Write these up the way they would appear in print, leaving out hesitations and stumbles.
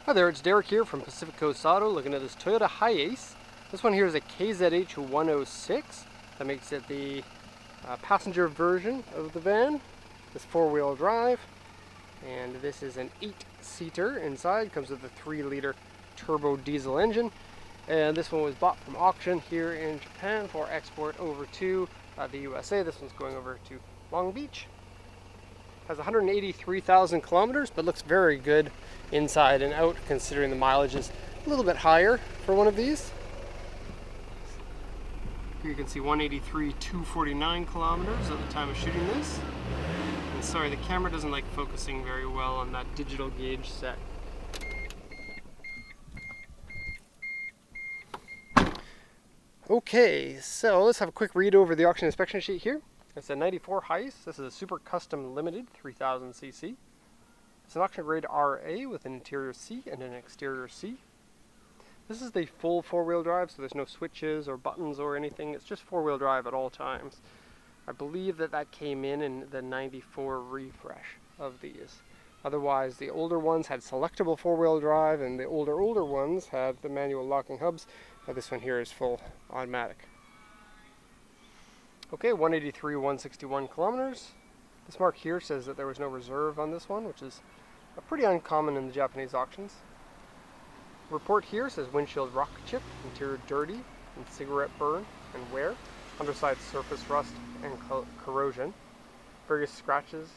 Hi there, it's Derek here from Pacific Coast Auto looking at this Toyota Hiace. This one here is a KZH106. That makes it the passenger version of the van. This four-wheel drive. And this is an 8-seater inside. Comes with a 3-liter turbo diesel engine. And this one was bought from auction here in Japan for export over to the USA. This one's going over to Long Beach. Has 183,000 kilometers, but looks very good inside and out, considering the mileage is a little bit higher for one of these. Here you can see 183,249 kilometers at the time of shooting this. And sorry, the camera doesn't like focusing very well on that digital gauge set. Okay, so let's have a quick read over the auction inspection sheet here. It's a 94 Hiace. This is a Super Custom Limited 3000cc. It's an auction grade RA with an interior C and an exterior C. This is the full four-wheel drive, so there's no switches or buttons or anything. It's just four-wheel drive at all times. I believe that came in the 94 refresh of these. Otherwise, the older ones had selectable four-wheel drive, and the older ones had the manual locking hubs. This one here is full automatic. Okay, 183,161 kilometers. This mark here says that there was no reserve on this one, which is pretty uncommon in the Japanese auctions. Report here says windshield rock chip, interior dirty, and cigarette burn and wear, underside surface rust and corrosion, various scratches,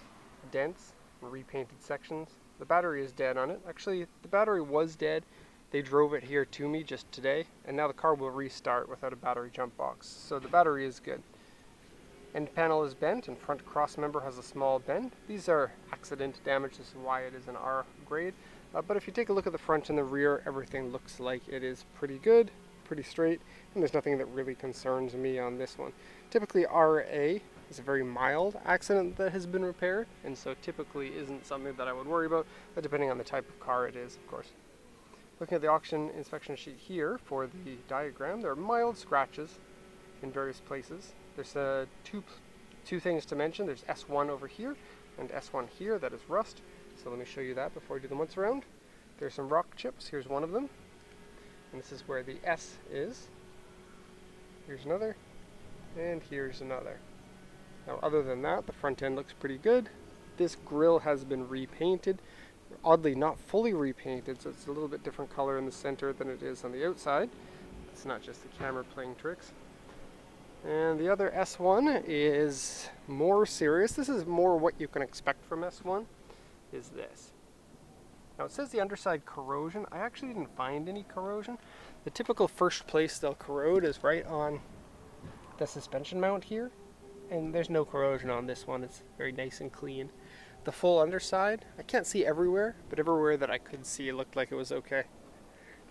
dents, and repainted sections. The battery is dead on it. Actually, the battery was dead. They drove it here to me just today, and now the car will restart without a battery jump box. So the battery is good. End panel is bent and front cross member has a small bend. These are accident damage, this is why it is an R grade. But if you take a look at the front and the rear, everything looks like it is pretty good, pretty straight, and there's nothing that really concerns me on this one. Typically RA is a very mild accident that has been repaired, and so typically isn't something that I would worry about, but depending on the type of car it is, of course. Looking at the auction inspection sheet here for the diagram, there are mild scratches in various places. There's two things to mention. There's S1 over here and S1 here, that is rust. So let me show you that before I do the once around. There's some rock chips. Here's one of them. And this is where the S is. Here's another. And here's another. Now other than that, the front end looks pretty good. This grille has been repainted. Oddly not fully repainted, so it's a little bit different color in the center than it is on the outside. It's not just the camera playing tricks. And the other S1 is more serious. This is more what you can expect from S1, is this. Now it says the underside corrosion. I actually didn't find any corrosion. The typical first place they'll corrode is right on the suspension mount here. And there's no corrosion on this one. It's very nice and clean. The full underside, I can't see everywhere, but everywhere that I could see it looked like it was okay.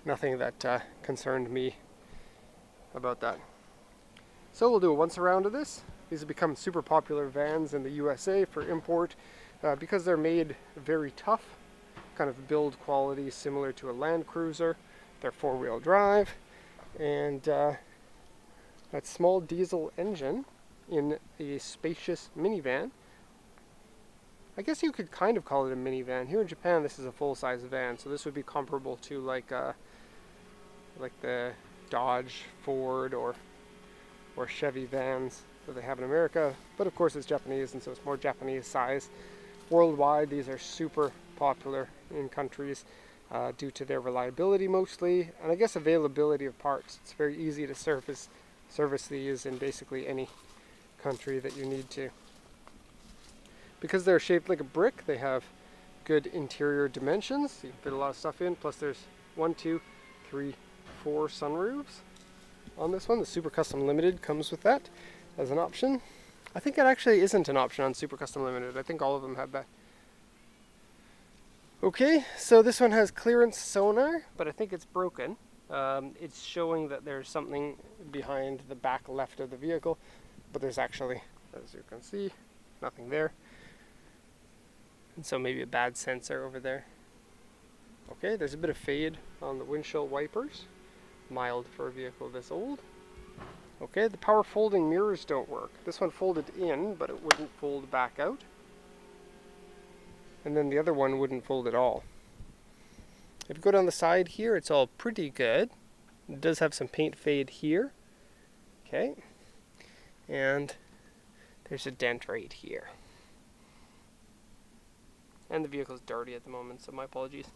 Nothing that concerned me about that. So we'll do a once around of this. These have become super popular vans in the USA for import because they're made very tough, kind of build quality similar to a Land Cruiser. They're four-wheel drive, and that small diesel engine in a spacious minivan. I guess you could kind of call it a minivan. Here in Japan, this is a full-size van, so this would be comparable to like the Dodge, Ford, or Chevy vans that they have in America, but of course it's Japanese, and so it's more Japanese size. Worldwide, these are super popular in countries due to their reliability mostly, and I guess availability of parts. It's very easy to service these in basically any country that you need to. Because they're shaped like a brick, they have good interior dimensions. You can fit a lot of stuff in, plus there's 1, 2, 3, 4 sunroofs. On this one, the Super Custom Limited comes with that as an option. I think it actually isn't an option on Super Custom Limited. I think all of them have that. Okay, so this one has clearance sonar, but I think it's broken. It's showing that there's something behind the back left of the vehicle, but there's actually, as you can see, nothing there. And so maybe a bad sensor over there. Okay, there's a bit of fade on the windshield wipers. Mild for a vehicle this old. Okay, the power folding mirrors don't work. This one folded in, but it wouldn't fold back out. And then the other one wouldn't fold at all. If you go down the side here, it's all pretty good. It does have some paint fade here. Okay. And there's a dent right here. And the vehicle's dirty at the moment, so my apologies.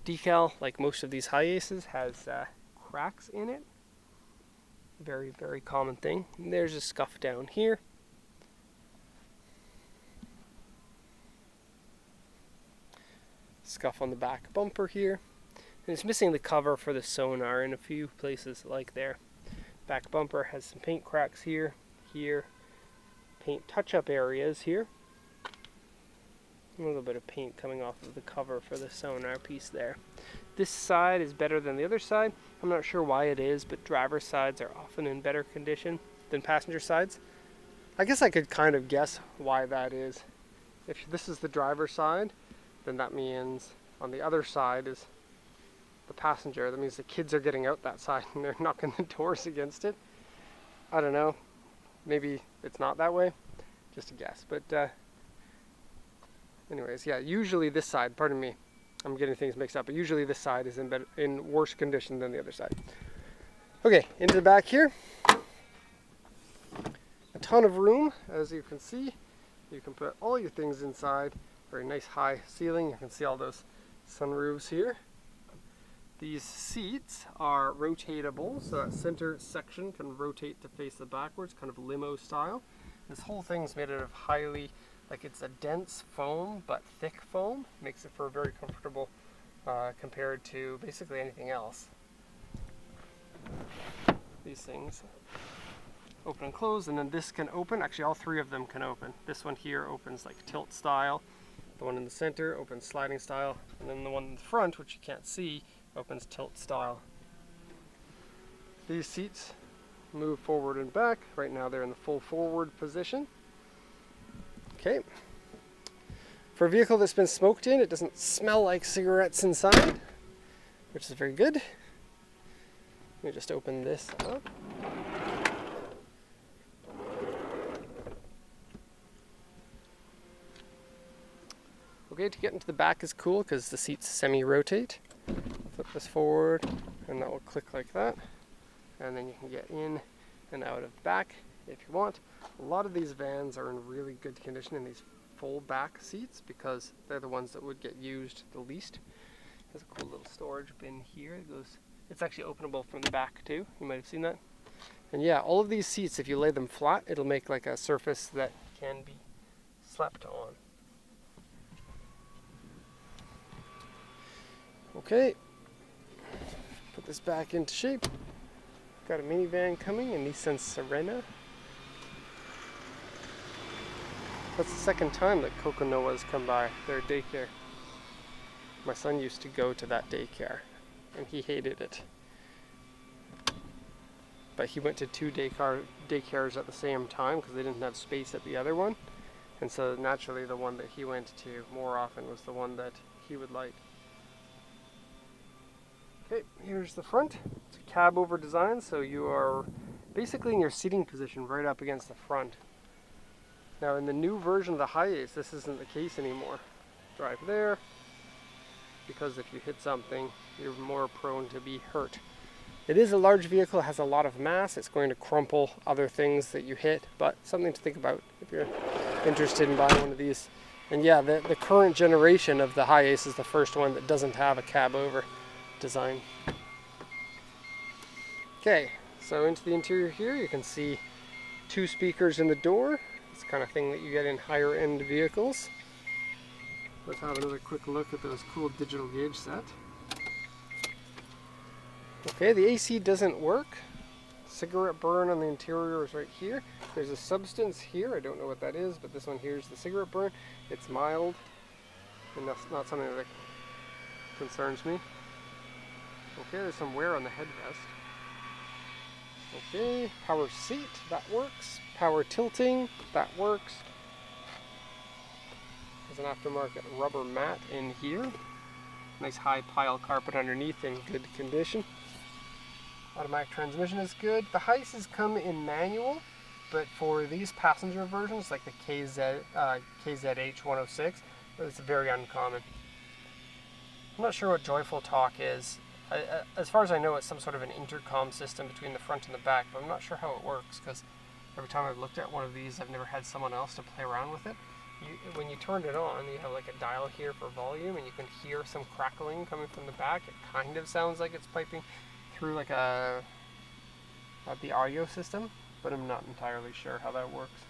Decal, like most of these Hiaces, has cracks in it. Very, very common thing. And there's a scuff down here. Scuff on the back bumper here. And it's missing the cover for the sonar in a few places like there. Back bumper has some paint cracks here, here. Paint touch-up areas here. A little bit of paint coming off of the cover for the sonar piece there. This side is better than the other side. I'm not sure why it is, but driver's sides are often in better condition than passenger sides. I guess I could kind of guess why that is. If this is the driver's side, then that means on the other side is the passenger. That means the kids are getting out that side and they're knocking the doors against it. I don't know. Maybe it's not that way. Just a guess. But anyways, yeah, usually this side, pardon me, I'm getting things mixed up, but usually this side is in worse condition than the other side. Okay, into the back here. A ton of room, as you can see. You can put all your things inside. Very nice high ceiling. You can see all those sunroofs here. These seats are rotatable, so that center section can rotate to face the backwards, kind of limo style. This whole thing's made out of highly, like it's a dense foam, but thick foam. Makes it for very comfortable compared to basically anything else. These things open and close, and then this can open. Actually, all three of them can open. This one here opens like tilt style. The one in the center opens sliding style, and then the one in the front, which you can't see, opens tilt style. These seats move forward and back. Right now they're in the full forward position. Okay. For a vehicle that's been smoked in, it doesn't smell like cigarettes inside, which is very good. Let me just open this up. Okay, to get into the back is cool because the seats semi-rotate. Flip this forward and that will click like that. And then you can get in and out of the back if you want. A lot of these vans are in really good condition in these full back seats because they're the ones that would get used the least. There's a cool little storage bin here. It's actually openable from the back too. You might have seen that. And yeah, all of these seats, if you lay them flat, it'll make like a surface that can be slept on. Okay, put this back into shape. Got a minivan coming, a Nissan Serena. That's the second time that Coconoa's come by, their daycare. My son used to go to that daycare, and he hated it. But he went to two daycares at the same time because they didn't have space at the other one. And so naturally the one that he went to more often was the one that he would like. Okay, here's the front. It's a cab over design, so you are basically in your seating position right up against the front. Now in the new version of the Hiace, this isn't the case anymore. Drive there, because if you hit something, you're more prone to be hurt. It is a large vehicle, has a lot of mass. It's going to crumple other things that you hit, but something to think about if you're interested in buying one of these. And yeah, the current generation of the Hiace is the first one that doesn't have a cab over design. Okay, so into the interior here, you can see 2 speakers in the door. It's the kind of thing that you get in higher end vehicles. Let's have another quick look at those cool digital gauge set. Okay, the AC doesn't work. Cigarette burn on the interior is right here. There's a substance here, I don't know what that is, but this one here is the cigarette burn. It's mild, and that's not something that concerns me. Okay, there's some wear on the headrest. Okay, power seat, that works. Power tilting, that works. There's an aftermarket rubber mat in here. Nice high pile carpet underneath in good condition. Automatic transmission is good. The Hiaces come in manual, but for these passenger versions, like the KZN106, it's very uncommon. I'm not sure what Joyful Talk is. As far as I know, it's some sort of an intercom system between the front and the back, but I'm not sure how it works, because every time I've looked at one of these, I've never had someone else to play around with it. When you turn it on, you have like a dial here for volume, and you can hear some crackling coming from the back. It kind of sounds like it's piping through like the audio system, but I'm not entirely sure how that works.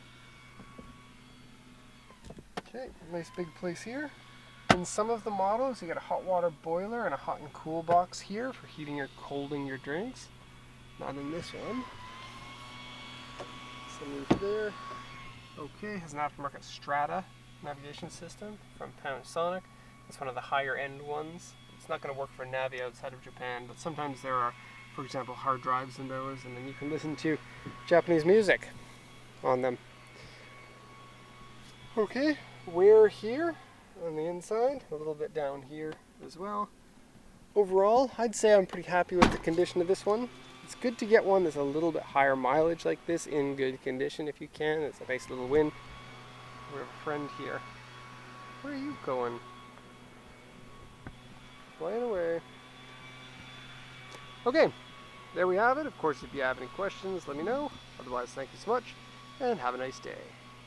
Okay, nice big place here. In some of the models, you get a hot water boiler and a hot and cool box here for heating or colding your drinks. Not in this one. So move there. Okay, has an aftermarket Strata navigation system from Panasonic. It's one of the higher end ones. It's not going to work for Navi outside of Japan, but sometimes there are, for example, hard drives in those, and then you can listen to Japanese music on them. Okay, wear here on the inside, a little bit down here as well. Overall, I'd say I'm pretty happy with the condition of this one. It's good to get one that's a little bit higher mileage like this in good condition if you can. It's a nice little win. We have a friend here. Where are you going? Flying away. Okay, there we have it. Of course, if you have any questions, let me know. Otherwise, thank you so much, and have a nice day.